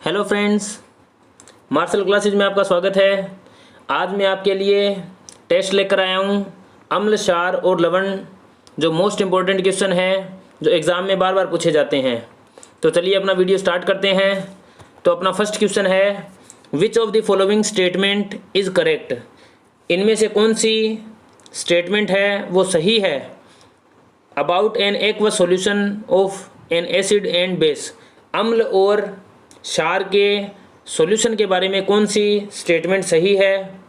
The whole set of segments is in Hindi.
हेलो फ्रेंड्स, मार्शल क्लासेज में आपका स्वागत है। आज मैं आपके लिए टेस्ट लेकर आया हूँ अम्ल, क्षार और लवण, जो मोस्ट इम्पोर्टेंट क्वेश्चन है जो एग्ज़ाम में बार बार पूछे जाते हैं। तो चलिए अपना वीडियो स्टार्ट करते हैं। तो अपना फर्स्ट क्वेश्चन है, विच of the following statement is correct. इनमें से कौन सी स्टेटमेंट है वो सही है। About an aqueous solution of an acid and base, अम्ल और क्षार के सॉल्यूशन के बारे में कौन सी स्टेटमेंट सही है।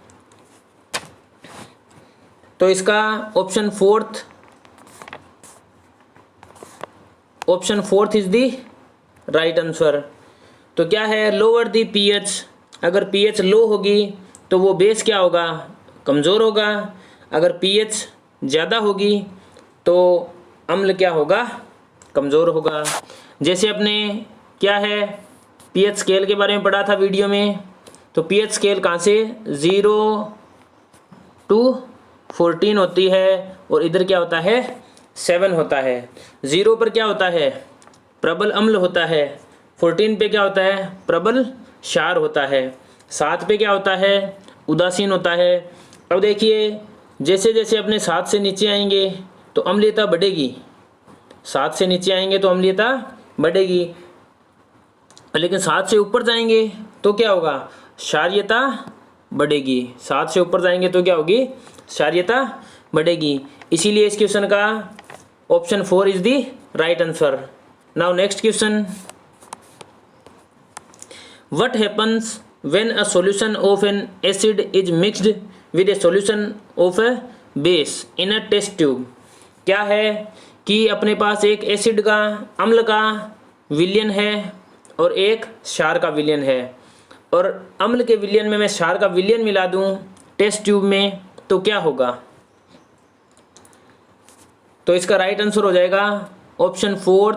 तो इसका option fourth is the right answer. तो क्या है, लोअर द पीएच, अगर पीएच लो होगी तो वो बेस क्या होगा, कमज़ोर होगा। अगर पीएच ज़्यादा होगी तो अम्ल क्या होगा, कमज़ोर होगा। जैसे अपने क्या है पीएच स्केल के बारे में पढ़ा था वीडियो में। तो पीएच स्केल कहाँ से 0 to 14 होती है और इधर क्या होता है 7 होता है। 0 पर क्या होता है, प्रबल अम्ल होता है। 14 पे क्या होता है, प्रबल क्षार होता है। 7 पे क्या होता है, उदासीन होता है। अब देखिए, जैसे जैसे अपने 7 से नीचे आएंगे तो अम्लीयता बढ़ेगी। 7 से नीचे आएंगे तो अम्लीयता बढ़ेगी, लेकिन 7 से ऊपर जाएंगे तो क्या होगा, क्षारीयता बढ़ेगी। 7 से ऊपर जाएंगे तो क्या होगी, क्षारीयता बढ़ेगी। इसीलिए इस क्वेश्चन का option 4 is the right answer. Now next question, what happens when a solution of an acid is mixed with a solution of a base in a test tube. क्या है कि अपने पास एक एसिड का, अम्ल का विलयन है और एक क्षार का विलयन है, और अम्ल के विलयन में मैं क्षार का विलयन मिला दूं टेस्ट ट्यूब में तो क्या होगा। तो इसका राइट आंसर हो जाएगा option 4,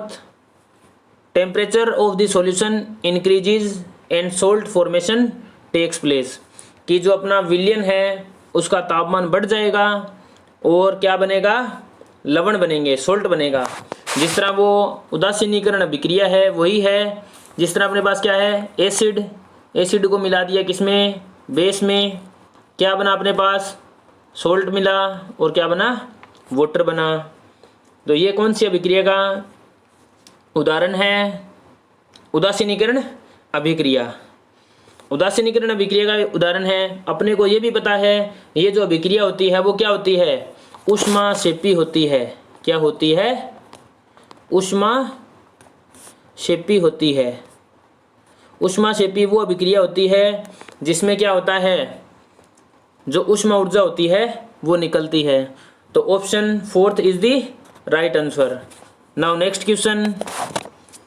temperature of the solution increases and salt formation takes place. कि जो अपना विलयन है उसका तापमान बढ़ जाएगा और क्या बनेगा, लवण बनेंगे, सोल्ट बनेगा। जिस तरह वो उदासीनीकरण अभिक्रिया है वही है। जिस तरह अपने पास क्या है, एसिड को मिला दिया किसमें, बेस में, क्या बना अपने पास, सोल्ट मिला और क्या बना, वाटर बना। तो ये कौन सी अभिक्रिया का उदाहरण है, उदासीनीकरण अभिक्रिया। उदासीनीकरण अभिक्रिया का उदाहरण है। अपने को ये भी पता है ये जो अभिक्रिया होती है वो क्या होती है, ऊष्माक्षेपी होती है। क्या होती है, ऊष्माक्षेपी होती है। ऊष्माक्षेपी वो अभिक्रिया होती है जिसमें क्या होता है, जो ऊष्मा ऊर्जा होती है वो निकलती है। तो option 4 is the right answer. Now next question,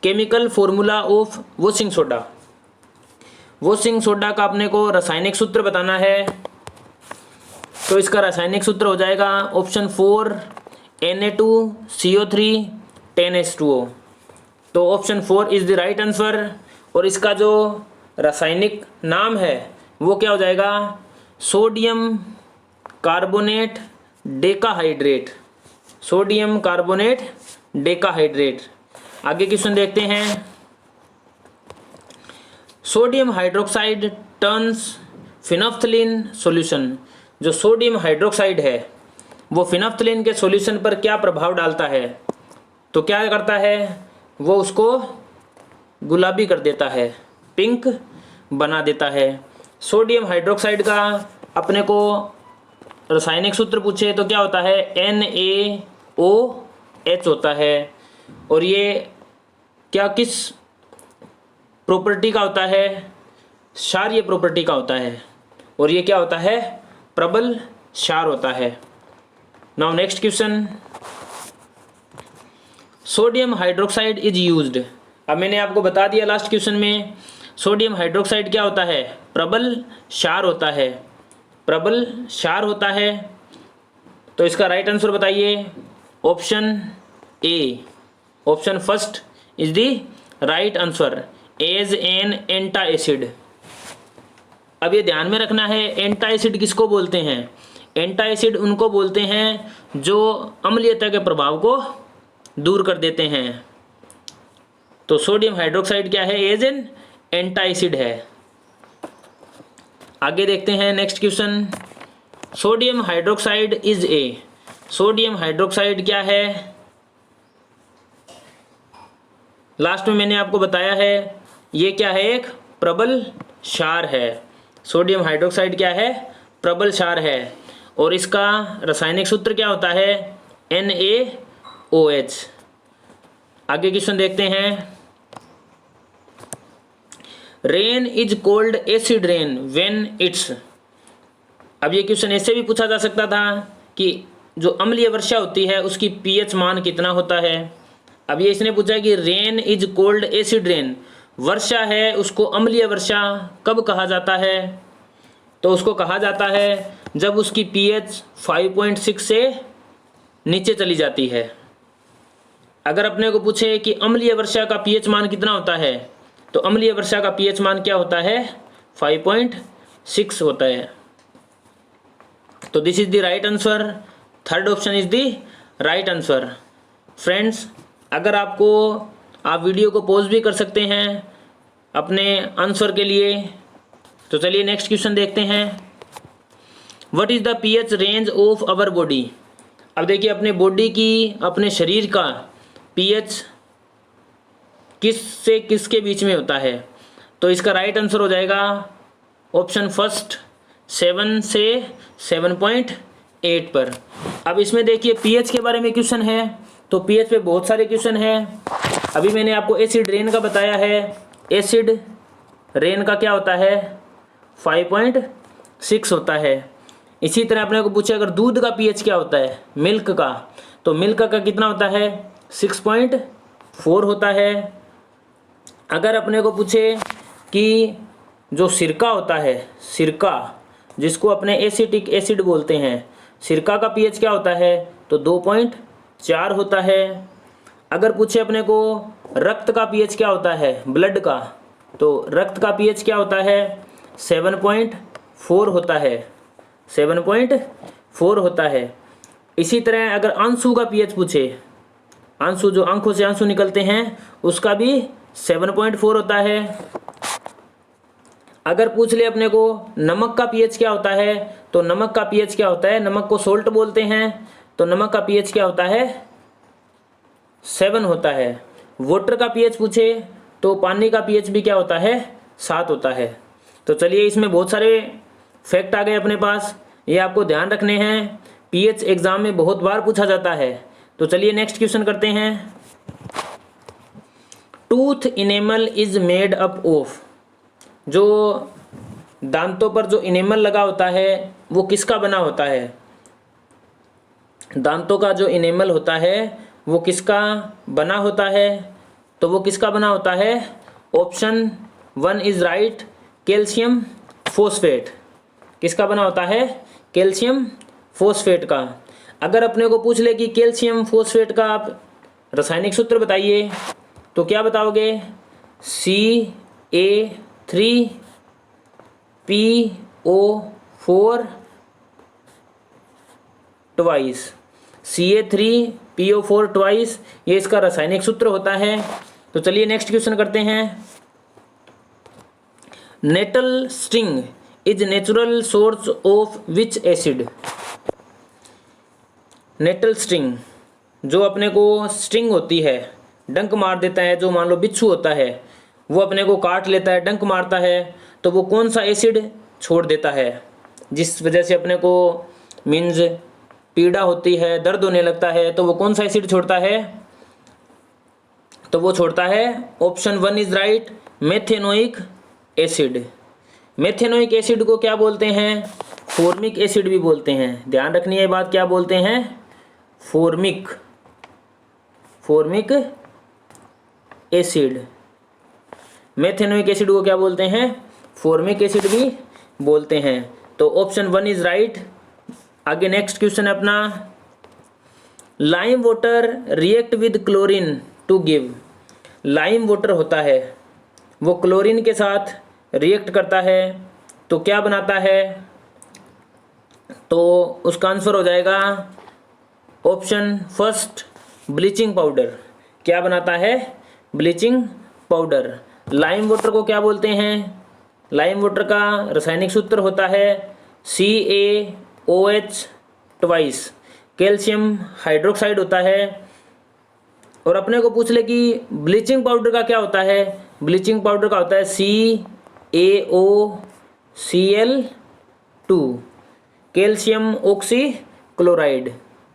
chemical formula of washing soda. Washing soda का अपने को रासायनिक सूत्र बताना है। तो इसका रासायनिक सूत्र हो जाएगा ऑप्शन 4, Na2CO3 10H2O। तो option 4 is the right answer. और इसका जो रासायनिक नाम है वो क्या हो जाएगा, sodium carbonate decahydrate. Sodium carbonate decahydrate. आगे क्वेश्चन देखते हैं, sodium hydroxide turns phenolphthalein solution. जो सोडियम हाइड्रोक्साइड है वो फिनोफ्थलीन के सॉल्यूशन पर क्या प्रभाव डालता है। तो क्या करता है, वो उसको गुलाबी कर देता है, पिंक बना देता है। सोडियम हाइड्रोक्साइड का अपने को रासायनिक सूत्र पूछे तो क्या होता है, NaOH होता है। और ये क्या किस प्रॉपर्टी का होता है, क्षारीय प्रॉपर्टी का होता है। और ये क्या होता है, प्रबल क्षार होता है। Now next question, sodium hydroxide is used. अब मैंने आपको बता दिया लास्ट क्वेश्चन में, सोडियम हाइड्रोक्साइड क्या होता है, प्रबल क्षार होता है। प्रबल क्षार होता है। तो इसका राइट आंसर बताइए, option A, option first is the right answer, as an antacid. अब ये ध्यान में रखना है, एंटा एसिड किसको बोलते हैं, एंटा एसिड उनको बोलते हैं जो अम्लीयता के प्रभाव को दूर कर देते हैं। तो सोडियम हाइड्रोक्साइड क्या है, एज एन एंटाइसिड है। आगे देखते हैं next question. Sodium hydroxide is a, sodium hydroxide क्या है? लास्ट में मैंने आपको बताया है ये क्या है, एक प्रबल क्षार है। सोडियम हाइड्रोक्साइड क्या है? प्रबल क्षार है। और इसका रासायनिक सूत्र क्या होता है? NaOH। आगे क्वेश्चन देखते हैं। Rain is cold acid rain when it's, अब ये क्वेश्चन ऐसे भी पूछा जा सकता था कि जो अम्लीय वर्षा होती है उसकी pH मान कितना होता है। अब ये इसने पूछा कि rain is cold acid rain, वर्षा है उसको अम्लीय वर्षा कब कहा जाता है? तो उसको कहा जाता है जब उसकी pH 5.6 से नीचे चली जाती है। अगर अपने को पूछे कि अम्लीय वर्षा का pH मान कितना होता है, तो अम्लीय वर्षा का pH मान क्या होता है? 5.6 होता है। तो this is the right answer, third option is the right answer. Friends, अगर आपको, आप वीडियो को पॉज भी कर सकते हैं अपने आंसर के लिए। तो चलिए नेक्स्ट क्वेश्चन देखते हैं। What is the pH range of our body? अब देखिए अपने बॉडी की, अपने शरीर का pH किस से किसके बीच में होता है? तो इसका राइट आंसर हो जाएगा ऑप्शन फर्स्ट 7 से 7.8 पर। अब इसमें देखिए pH के बारे में क्वेश्चन है, तो pH पे बहुत सारे क्वेश्चन हैं। अभी मैंने आपको एसिड रेन का बताया है, एसिड रेन का क्या होता है? 5.6 होता है। इसी तरह अपने को पूछे अगर दूध का pH क्या होता है, मिल्क का, तो मिल्क का कितना होता है? 6.4 होता है। अगर अपने को पूछे कि जो सिरका होता है, सिरका जिसको अपने एसिटिक एसिड बोलते हैं, सिरका का pH क्या होता है? तो 2.4 होता है। अगर पूछे अपने को रक्त का pH क्या होता है, ब्लड का, तो रक्त का pH क्या होता है? 7.4 होता है, 7.4 होता है। इसी तरह अगर आंसू का pH पूछे, आंसू जो आंखों से आंसू निकलते हैं उसका भी 7.4 होता है। अगर पूछ ले अपने को नमक का pH क्या होता है, तो नमक का pH क्या होता है? नमक को सोल्ट बोलते हैं, तो नमक का pH क्या होता है? 7 होता है। वाटर का pH पूछे तो पानी का pH भी क्या होता है? 7 होता है। तो चलिए इसमें बहुत सारे फैक्ट आ गए अपने पास, ये आपको ध्यान रखने हैं, pH एग्जाम में बहुत बार पूछा जाता है। तो चलिए नेक्स्ट क्वेश्चन करते हैं। Tooth enamel is made up of, जो दांतों पर जो इनेमल लगा होता है वो किसका बना होता है? दांतों का जो इनेमल होता है वो किसका बना होता है? तो वो किसका बना होता है? Option 1 is right, calcium phosphate. किसका बना होता है? कैल्शियम फॉस्फेट का। अगर अपने को पूछ ले कि कैल्शियम फॉस्फेट का आप रासायनिक सूत्र बताइए, तो क्या बताओगे? Ca3PO4 ट्वाइस, Ca3PO4 ट्वाइस, ये इसका रासायनिक सूत्र होता है। तो चलिए नेक्स्ट क्वेश्चन करते हैं। Nettle sting is natural source of which acid? Nettle sting, जो अपने को स्टिंग होती है, डंक मार देता है, जो मान लो बिच्छू होता है वो अपने को काट लेता है, डंक मारता है, तो वो कौन सा एसिड छोड़ देता है जिस वजह से अपने को मीन्स पीड़ा होती है, दर्द होने लगता है, तो वो कौन सा एसिड छोड़ता है? तो वो छोड़ता है option 1 is right, methanoic acid. Methanoic acid को क्या बोलते हैं? फॉर्मिक एसिड भी बोलते हैं। ध्यान रखनी है बात, क्या बोलते हैं? Formic acid. मेथेनोइक एसिड को क्या बोलते हैं? फॉर्मिक एसिड भी बोलते हैं। तो ऑप्शन 1 इज राइट। आगे नेक्स्ट क्वेश्चन है अपना, lime water react with chlorine to give. Lime water होता है वो क्लोरीन के साथ रिएक्ट करता है तो क्या बनाता है? तो उसका आंसर हो जाएगा ऑप्शन फर्स्ट, ब्लीचिंग पाउडर। क्या बनाता है? Bleaching powder. लाइम वाटर को क्या बोलते हैं? लाइम वाटर का रासायनिक सूत्र होता है CaOH ट्वाइस, कैल्शियम हाइड्रोक्साइड होता है। और अपने को पूछ ले कि ब्लीचिंग पाउडर का क्या होता है? ब्लीचिंग पाउडर का होता है CaOCl2, कैल्शियम ऑक्सी क्लोराइड।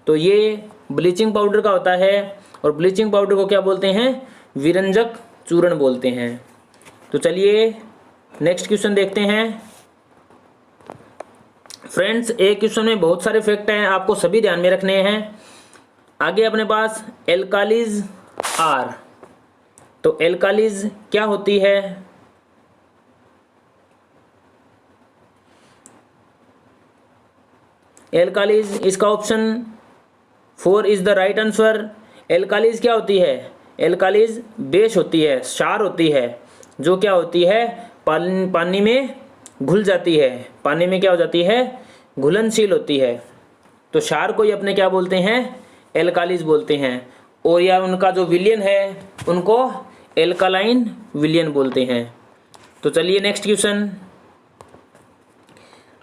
तो ये ब्लीचिंग पाउडर का होता है और ब्लीचिंग पाउडर को क्या बोलते हैं? विरंजक चूर्ण बोलते हैं। तो चलिए नेक्स्ट क्वेश्चन देखते हैं। फ्रेंड्स, एक क्वेश्चन में बहुत सारे फैक्ट हैं, आपको सभी ध्यान में रखने हैं। आगे अपने पास एल्कालीज आर, तो एल्कालीज क्या होती है? एल्कालीज, इसका option 4 is the right answer. Alkalis क्या होती है? एल्कालीज बेस होती है, क्षार होती है, जो क्या होती है? पानी में घुल जाती है। पानी में क्या हो जाती है? घुलनशील होती है। तो क्षार को ही अपने क्या बोलते हैं? एल्कालीज बोलते हैं। और या उनका जो विलयन है उनको एल्कालाइन विलयन बोलते हैं। तो चलिए नेक्स्ट क्वेश्चन।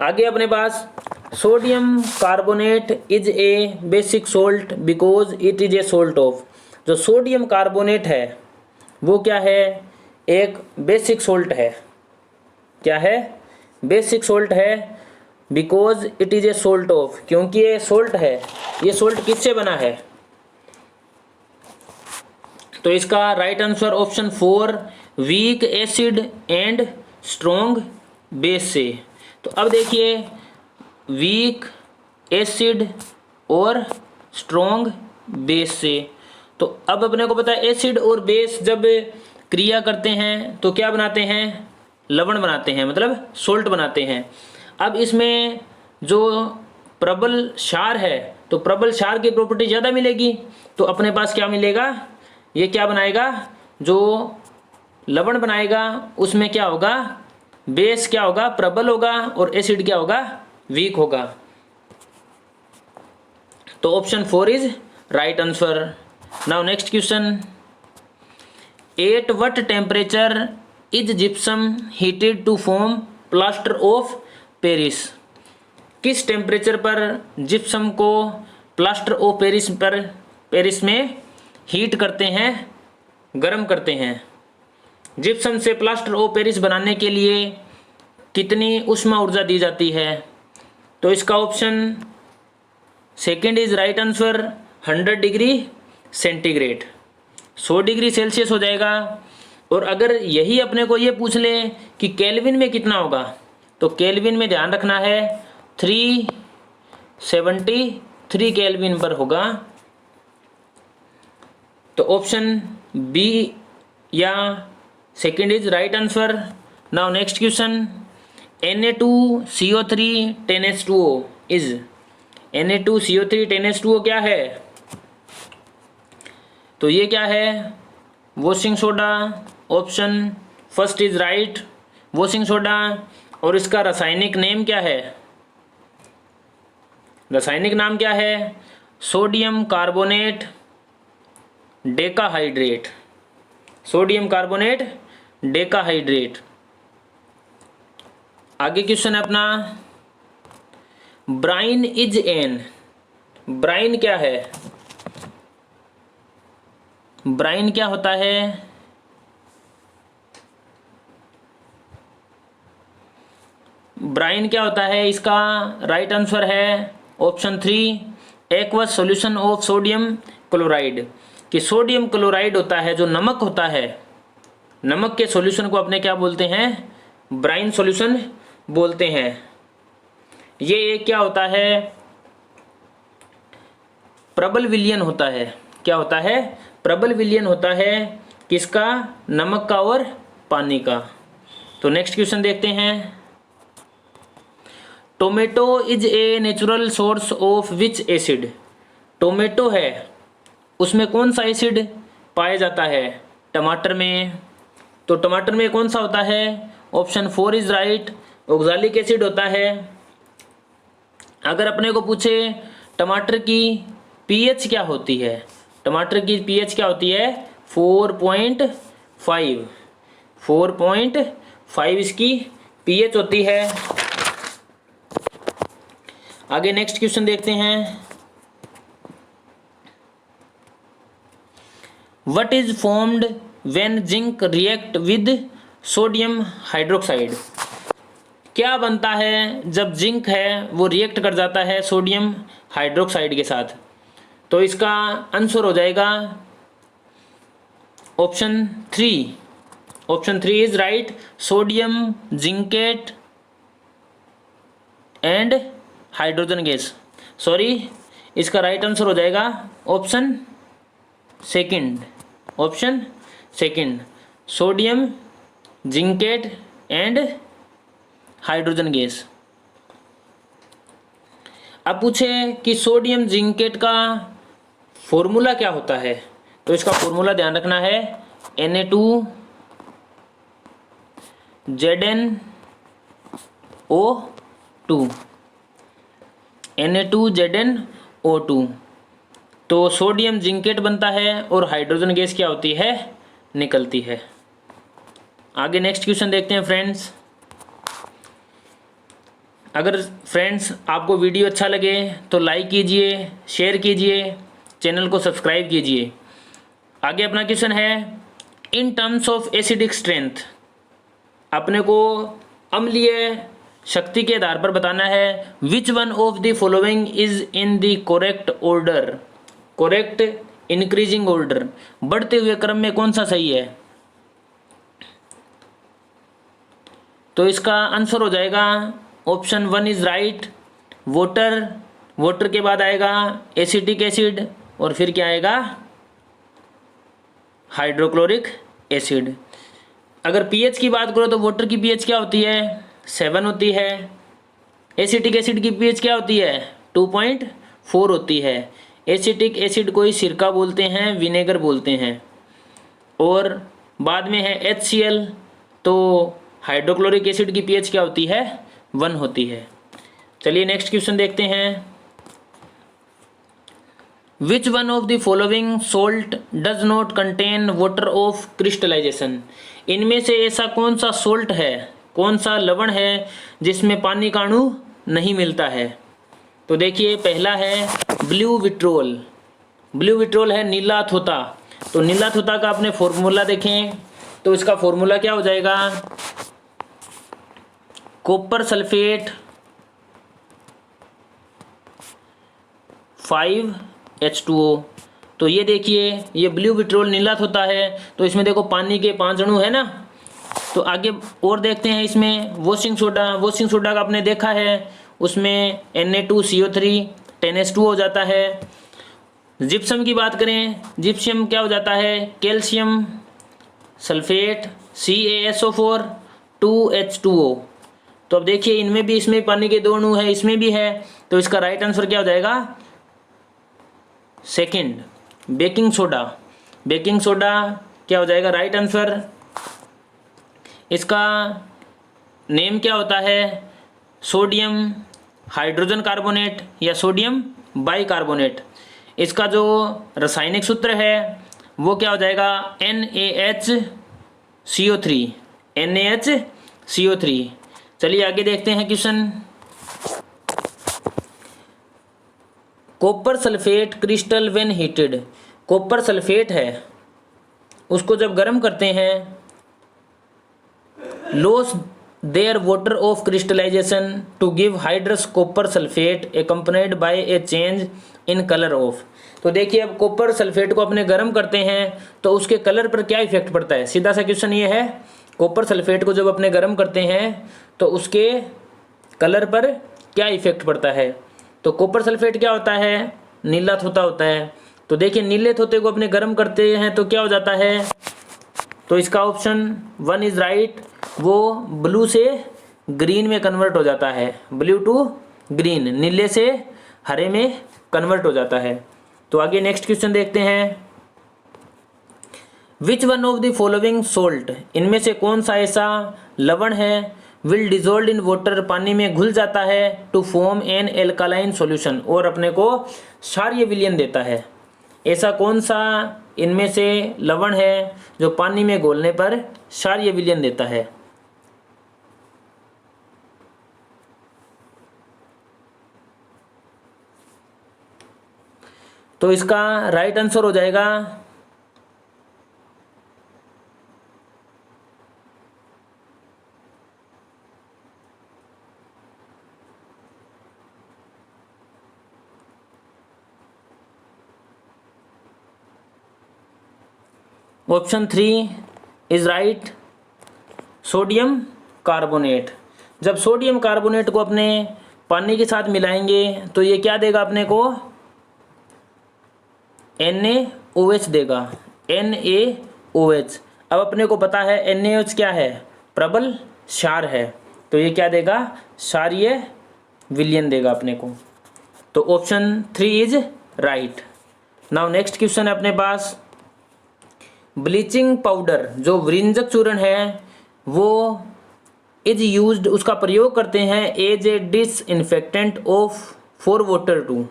आगे अपने पास sodium carbonate is a basic salt because it is a salt of. जो सोडियम कार्बोनेट है वो क्या है? एक बेसिक सोल्ट है। क्या है? बेसिक सोल्ट है। Because it is a salt of, क्योंकि ये सोल्ट है। ये सोल्ट किससे बना है? तो इसका right answer option 4 weak acid and strong base से। तो अब देखिए, वीक एसिड और स्ट्रॉन्ग बेस से। तो अब अपने को पता है एसिड और बेस जब क्रिया करते हैं तो क्या बनाते हैं? लवण बनाते हैं, मतलब सोल्ट बनाते हैं। अब इसमें जो प्रबल क्षार है तो प्रबल क्षार की प्रॉपर्टी ज़्यादा मिलेगी। तो अपने पास क्या मिलेगा? ये क्या बनाएगा? जो लवण बनाएगा उसमें क्या होगा? बेस क्या होगा? प्रबल होगा और एसिड क्या होगा? वीक होगा। तो option 4 is right answer. Now next question. At what temperature is gypsum heated to form plaster of Paris? किस टेम्परेचर पर जिप्सम को प्लास्टर ऑफ पेरिस में हीट करते हैं, गर्म करते हैं? जिप्सम से प्लास्टर ऑफ पेरिस बनाने के लिए कितनी ऊष्मा ऊर्जा दी जाती है? तो इसका option second is right answer 100 degree centigrade, 100 degree Celsius हो जाएगा। और अगर यही अपने को ये पूछ ले कि केल्विन में कितना होगा, तो केल्विन में ध्यान रखना है 373 केल्विन पर होगा। तो ऑप्शन बी या second is right answer. Now next question. Na2CO3 10H2O is, Na2CO3 10H2O क्या है? तो ये क्या है? Washing soda. Option first is right, washing soda. और इसका रासायनिक नेम क्या है? रासायनिक नाम क्या है? Sodium carbonate decahydrate, sodium carbonate decahydrate. आगे क्वेश्चन है अपना, ब्राइन इज एन। ब्राइन क्या है? ब्राइन क्या होता है? ब्राइन क्या होता है? इसका राइट आंसर है option 3 aqueous solution of sodium chloride. कि सोडियम क्लोराइड होता है, जो नमक होता है, नमक के सॉल्यूशन को अपने क्या बोलते हैं? ब्राइन सॉल्यूशन बोलते हैं। ये एक क्या होता है? प्रबल विलयन होता है। क्या होता है? प्रबल विलयन होता है। किसका? नमक का और पानी का। तो नेक्स्ट क्वेश्चन देखते हैं। Tomato is a natural source of which acid? Tomato है, उसमें कौन सा एसिड पाया जाता है? टमाटर में। तो टमाटर में कौन सा होता है? Option 4 is right, oxalic acid होता है। अगर अपने को पूछे टमाटर की पीएच क्या होती है? टमाटर की पीएच क्या होती है? 4.5। 4.5 इसकी pH होती है। आगे नेक्स्ट क्वेश्चन देखते हैं। What is formed when zinc react with sodium hydroxide? क्या बनता है जब जिंक है वो रिएक्ट कर जाता है सोडियम हाइड्रोक्साइड के साथ? तो इसका आंसर हो जाएगा option 3। Option 3 is right, sodium zincate and hydrogen gas. Sorry, इसका राइट आंसर हो जाएगा option second. Option second, sodium zincate and hydrogen gas. अब पूछे कि सोडियम जिंकेट का फॉर्मूला क्या होता है, तो इसका फॉर्मूला ध्यान रखना है Na2ZnO2। Na2ZnO2। तो सोडियम जिंकेट बनता है और हाइड्रोजन गैस क्या होती है, निकलती है। आगे नेक्स्ट क्वेश्चन देखते हैं फ्रेंड्स। अगर फ्रेंड्स आपको वीडियो अच्छा लगे तो लाइक कीजिए, शेयर कीजिए, चैनल को सब्सक्राइब कीजिए। आगे अपना क्वेश्चन है, in terms of acidic strength, अपने को अम्लीय शक्ति के आधार पर बताना है। विच one of the following is in the correct order? Correct increasing order, बढ़ते हुए क्रम में कौन सा सही है? तो इसका आंसर हो जाएगा option 1 is right, water. Water के बाद आएगा एसिटिक एसिड और फिर क्या आएगा, हाइड्रोक्लोरिक एसिड। अगर पीएच की बात करो तो वाटर की पीएच क्या होती है, 7 होती है। एसिटिक एसिड की पीएच क्या होती है, 2.4 होती है। एसिटिक एसिड को ही सिरका बोलते हैं, विनेगर बोलते हैं। और बाद में है HCl, तो हाइड्रोक्लोरिक एसिड की पीएच क्या होती है, 1 होती है। चलिए नेक्स्ट क्वेश्चन देखते हैं। Which one of the following salt does not contain water of crystallization? इनमें से ऐसा कौन सा सोल्ट है, कौन सा लवण है जिसमें पानी का अणु नहीं मिलता है? तो देखिए, पहला है ब्लू विट्रोल। ब्लू विट्रोल है नीला थोता। तो नीला थोता का आपने फॉर्मूला देखें तो इसका फॉर्मूला क्या हो जाएगा, कॉपर सल्फेट 5H2O। तो ये देखिए, ये ब्लू विट्रोल नीला होता है, तो इसमें देखो पानी के 5 अणु है ना। तो आगे और देखते हैं, इसमें वॉशिंग सोडा। वॉशिंग सोडा का आपने देखा है, उसमें Na2CO3 10H2 हो जाता है। जिप्सम की बात करें, जिप्सम क्या हो जाता है, कैल्शियम सल्फेट CaSO4 2H2O। तो अब देखिए, इनमें भी, इसमें पानी के 2 अणु है, इसमें भी है। तो इसका राइट आंसर क्या हो जाएगा, second, baking soda. Baking soda क्या हो जाएगा राइट आंसर। इसका नेम क्या होता है, सोडियम हाइड्रोजन कार्बोनेट या सोडियम बाइकार्बोनेट। इसका जो रासायनिक सूत्र है वो क्या हो जाएगा, NaHCO3। NaHCO3। चलिए आगे देखते हैं question. Copper sulphate crystal when heated. Copper sulphate है, उसको जब गर्म करते हैं, lose their water of crystallization to give hydrous copper sulphate accompanied by a change in colour of. तो देखिए, अब कॉपर सल्फेट को अपने गर्म करते हैं तो उसके कलर पर क्या इफेक्ट पड़ता है। सीधा सा क्वेश्चन ये है, कॉपर सल्फेट को जब अपने गर्म करते हैं तो उसके कलर पर क्या इफेक्ट पड़ता है। तो कॉपर सल्फेट क्या होता है, नीला थोता होता है। तो देखिए, नीले थोते को अपने गर्म करते हैं तो क्या हो जाता है, तो इसका ऑप्शन 1 इज राइट, वो ब्लू से ग्रीन में कन्वर्ट हो जाता है। ब्लू टू ग्रीन, नीले से हरे में कन्वर्ट हो जाता है। तो आगे नेक्स्ट क्वेश्चन देखते हैं। Which one of the following salt, इनमें से कौन सा ऐसा लवण है, विल डिजोल्व इन वाटर, पानी में घुल जाता है, to form an alkaline solution, और अपने को क्षारीय विलयन देता है। ऐसा कौन सा इनमें से लवण है जो पानी में घोलने पर क्षारीय विलयन देता है। तो इसका राइट आंसर हो जाएगा option 3 is right, sodium carbonate. जब सोडियम कार्बोनेट को अपने पानी के साथ मिलाएंगे तो ये क्या देगा अपने को, NaOH देगा, NaOH। अब अपने को पता है NaOH क्या है, प्रबल क्षार है, तो ये क्या देगा, क्षारीय विलयन देगा अपने को। तो option 3 is right. Now next question है अपने पास, ब्लीचिंग पाउडर जो वृंजक चूर्ण है वो इज यूज्ड, उसका प्रयोग करते हैं as a disinfectant of for water too.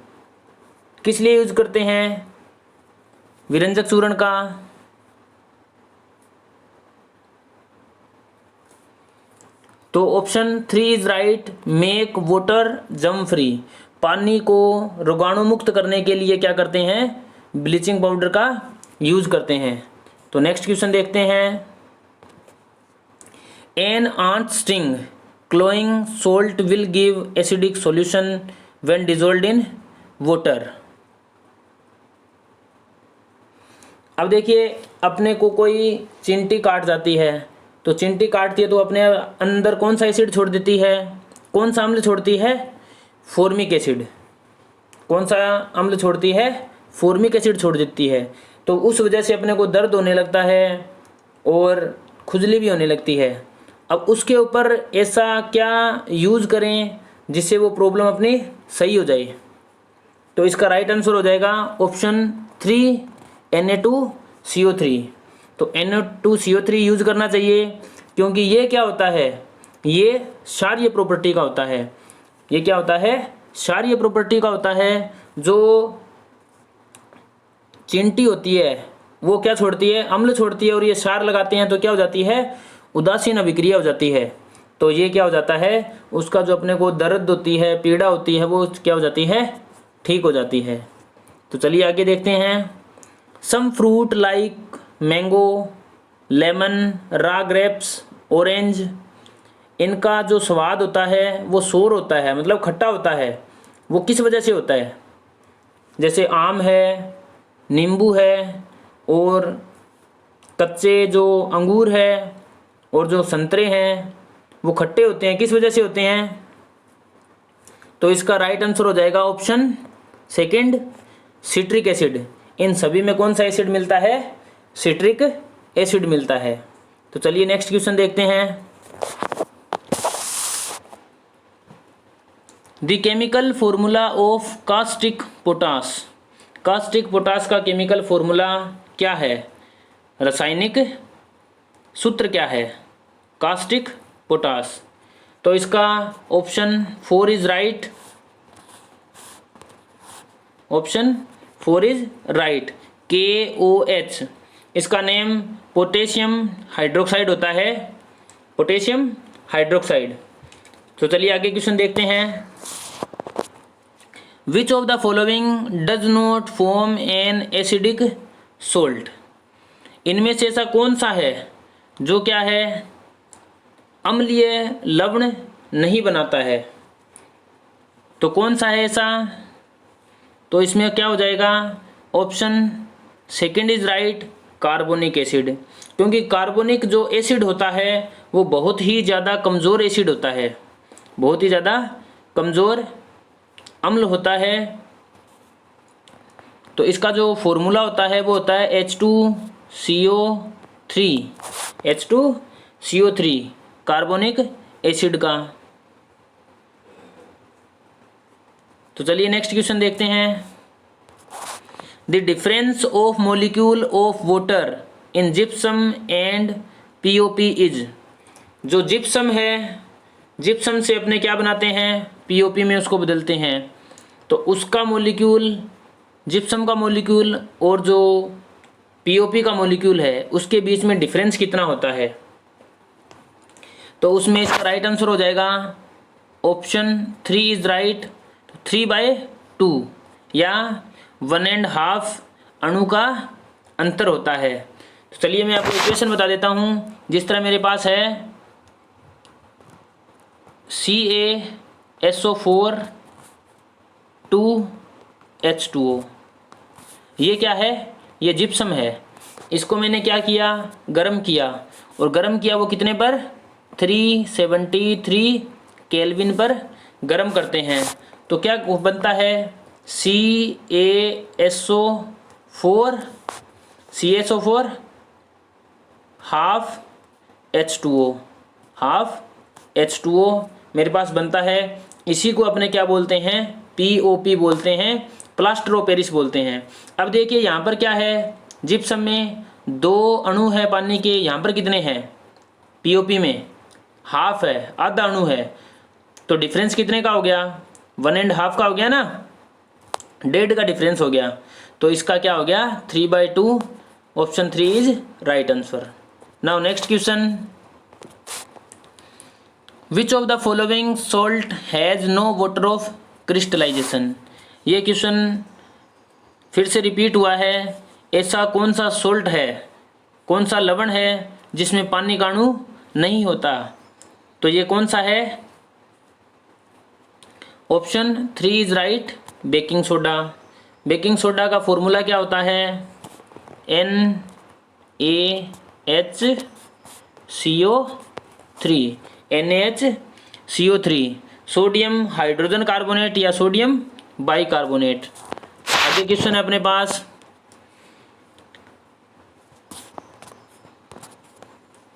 किस लिए यूज करते हैं विरंजक चूर्ण का, तो option 3 is right, make water germ free. पानी को रोगाणु मुक्त करने के लिए क्या करते हैं, ब्लीचिंग पाउडर का यूज करते हैं। तो नेक्स्ट क्वेश्चन देखते हैं, an ant sting cloying salt will give acidic solution when dissolved in water. अब देखिए अपने को कोई चींटी काट जाती है, तो चींटी काटती है तो अपने अंदर कौन सा एसिड छोड़ देती है, कौन सा अम्ल छोड़ती है, फॉर्मिक एसिड। कौन सा अम्ल छोड़ती है, फॉर्मिक एसिड छोड़ देती है। तो उस वजह से अपने को दर्द होने लगता है और खुजली भी होने लगती है। अब उसके ऊपर ऐसा क्या यूज़ करें जिससे वो प्रॉब्लम अपनी सही हो जाए। तो इसका राइट आंसर हो जाएगा ऑप्शन 3 Na2CO3। तो Na2CO3 यूज़ करना चाहिए, क्योंकि ये क्या होता है, ये क्षारीय प्रॉपर्टी का होता है। ये क्या होता है, क्षारीय प्रॉपर्टी का होता है। जो चींटी होती है वो क्या छोड़ती है, अम्ल छोड़ती है, और ये क्षार लगाते हैं तो क्या हो जाती है, उदासीन अभिक्रिया हो जाती है। तो ये क्या हो जाता है, उसका जो अपने को दर्द होती है, पीड़ा होती है, वो क्या हो जाती है, ठीक हो जाती है। तो चलिए आगे देखते हैं, some fruit like mango, lemon, raw grapes, orange, इनका जो स्वाद होता है वो सोर होता है, मतलब खट्टा होता है। वो किस वजह से होता है, जैसे आम है, नींबू है, और कच्चे जो अंगूर है और जो संतरे हैं वो खट्टे होते हैं। किस वजह से होते हैं, तो इसका राइट आंसर हो जाएगा ऑप्शन 2 सिट्रिक एसिड। इन सभी में कौन सा एसिड मिलता है, सिट्रिक एसिड मिलता है। तो चलिए नेक्स्ट क्वेश्चन देखते हैं, the chemical formula of caustic potash. Caustic potash का केमिकल फॉर्मूला क्या है, रासायनिक सूत्र क्या है, कास्टिक पोटास। तो इसका option 4 is right, option 4 is right, KOH। इसका नेम पोटेशियम हाइड्रोक्साइड होता है, पोटेशियम हाइड्रोक्साइड। तो चलिए आगे क्वेश्चन देखते हैं, विच of the following does not form an acidic salt. इनमें से ऐसा कौन सा है जो क्या है, अम्लीय लवण नहीं बनाता है। तो कौन सा है ऐसा, तो इसमें क्या हो जाएगा, option 2 is right, carbonic acid. क्योंकि कार्बोनिक जो एसिड होता है वो बहुत ही ज़्यादा कमज़ोर एसिड होता है, बहुत ही ज़्यादा कमज़ोर अम्ल होता है। तो इसका जो फॉर्मूला होता है वो होता है H2CO3, H2CO3 कार्बोनिक एसिड का। तो चलिए नेक्स्ट क्वेश्चन देखते हैं, the difference of molecule of water in gypsum and POP is. जो जिप्सम है, जिप्सम से अपने क्या बनाते हैं, POP में उसको बदलते हैं। तो उसका मॉलिक्यूल, जिप्सम का मॉलिक्यूल और जो POP का मॉलिक्यूल है उसके बीच में डिफरेंस कितना होता है, तो उसमें इसका राइट आंसर हो जाएगा ऑप्शन 3 इज राइट। 3/2 या 1.5 अणु का अंतर होता है। तो चलिए मैं आपको इक्वेशन बता देता हूँ। जिस तरह मेरे पास है CaSO4 2H2O, ये क्या है, ये जिप्सम है। इसको मैंने क्या किया, गर्म किया, और गर्म किया वो कितने पर, 373 केल्विन पर गर्म करते हैं। तो क्या बनता है, CaSO4 हाफ H2O मेरे पास बनता है। इसी को अपने क्या बोलते हैं, POP बोलते हैं, प्लास्टर ऑफ पेरिस बोलते हैं। अब देखिए यहाँ पर क्या है, जिप्सम में 2 अणु है पानी के, यहाँ पर कितने हैं, POP में हाफ है, आधा अणु है। तो डिफरेंस कितने का हो गया, 1.5 का हो गया ना, 1.5 का डिफरेंस हो गया। तो इसका क्या हो गया, 3/2। Option 3 is right answer. Now next question, which of the following salt has no water of crystallization. ये क्वेश्चन फिर से रिपीट हुआ है। ऐसा कौन सा सॉल्ट है, कौन सा लवण है जिसमें पानी का अणु नहीं होता, तो ये कौन सा है। Option 3 is right, baking soda. Baking soda का फॉर्मूला क्या होता है, NaHCO3 सोडियम हाइड्रोजन कार्बोनेट या सोडियम बाइकार्बोनेट। आगे क्वेश्चन है अपने पास,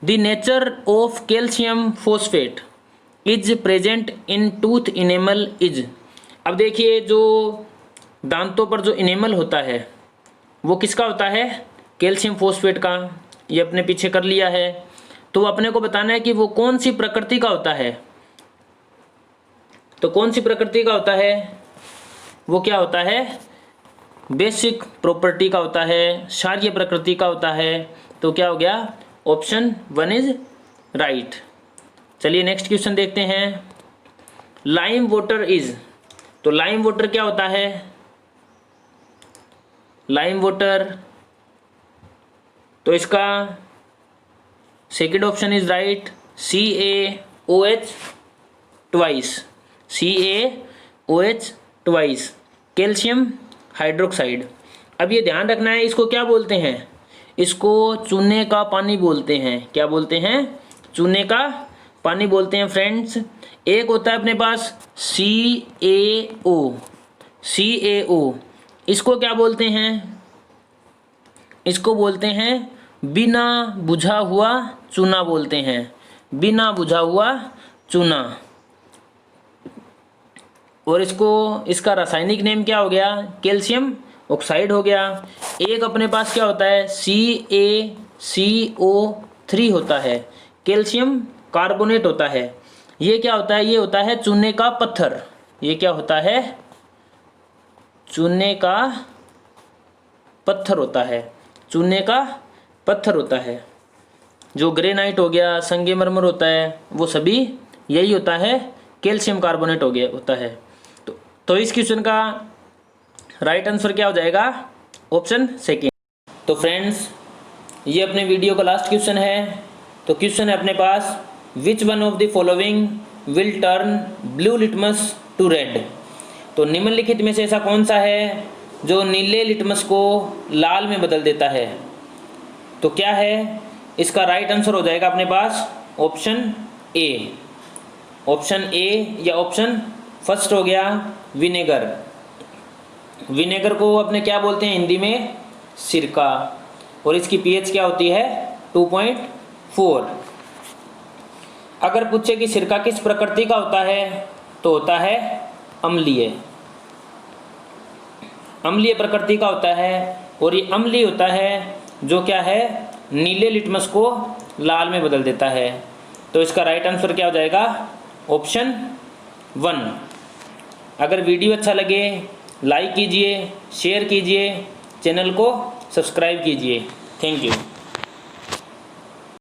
the nature of calcium phosphate is present in tooth enamel is. अब देखिए जो दांतों पर जो इनेमल होता है वो किसका होता है, कैल्शियम फॉस्फेट का। ये अपने पीछे कर लिया है। तो अपने को बताना है कि वो कौन सी प्रकृति का होता है। तो कौन सी प्रकृति का होता है, वो क्या होता है, बेसिक प्रॉपर्टी का होता है, क्षारीय प्रकृति का होता है। तो क्या हो गया, ऑप्शन 1 इज राइट। चलिए नेक्स्ट क्वेश्चन देखते हैं, लाइम वाटर इज। तो लाइम वाटर क्या होता है, लाइम वाटर, तो इसका second option is right, CaOH twice, calcium hydroxide. अब ये ध्यान रखना है, इसको क्या बोलते हैं, इसको चूने का पानी बोलते हैं। क्या बोलते हैं, चूने का पानी बोलते हैं फ्रेंड्स। एक होता है अपने पास CaO, इसको क्या बोलते हैं, इसको बोलते हैं बिना बुझा हुआ चूना बोलते हैं, बिना बुझा हुआ चूना। और इसको, इसका रासायनिक नेम क्या हो गया, कैल्शियम ऑक्साइड हो गया। एक अपने पास क्या होता है, CaCO3 होता है, कैल्शियम कार्बोनेट होता है। ये क्या होता है, ये होता है चूने का पत्थर। ये क्या होता है, चूने का पत्थर होता है, चूने का पत्थर होता है। जो ग्रेनाइट हो गया, संगमरमर होता है, वो सभी यही होता है, कैल्शियम कार्बोनेट हो गया होता है। तो इस क्वेश्चन का राइट आंसर क्या हो जाएगा, ऑप्शन सेकेंड। तो फ्रेंड्स ये अपने वीडियो का लास्ट क्वेश्चन है। तो क्वेश्चन है अपने पास, which one of the following will turn blue litmus to red. तो निम्नलिखित में से ऐसा कौन सा है जो नीले लिटमस को लाल में बदल देता है। तो क्या है, इसका राइट आंसर हो जाएगा अपने पास ऑप्शन ए। ऑप्शन ए या ऑप्शन फर्स्ट हो गया विनेगर। विनेगर को अपने क्या बोलते हैं हिंदी में, सिरका। और इसकी पीएच क्या होती है, 2.4। अगर पूछे कि सिरका किस प्रकृति का होता है, तो होता है अम्लीय, अम्लीय प्रकृति का होता है। और ये अम्लीय होता है जो क्या है, नीले लिटमस को लाल में बदल देता है। तो इसका राइट आंसर क्या हो जाएगा, ऑप्शन 1। अगर वीडियो अच्छा लगे लाइक कीजिए, शेयर कीजिए, चैनल को सब्सक्राइब कीजिए। Thank you.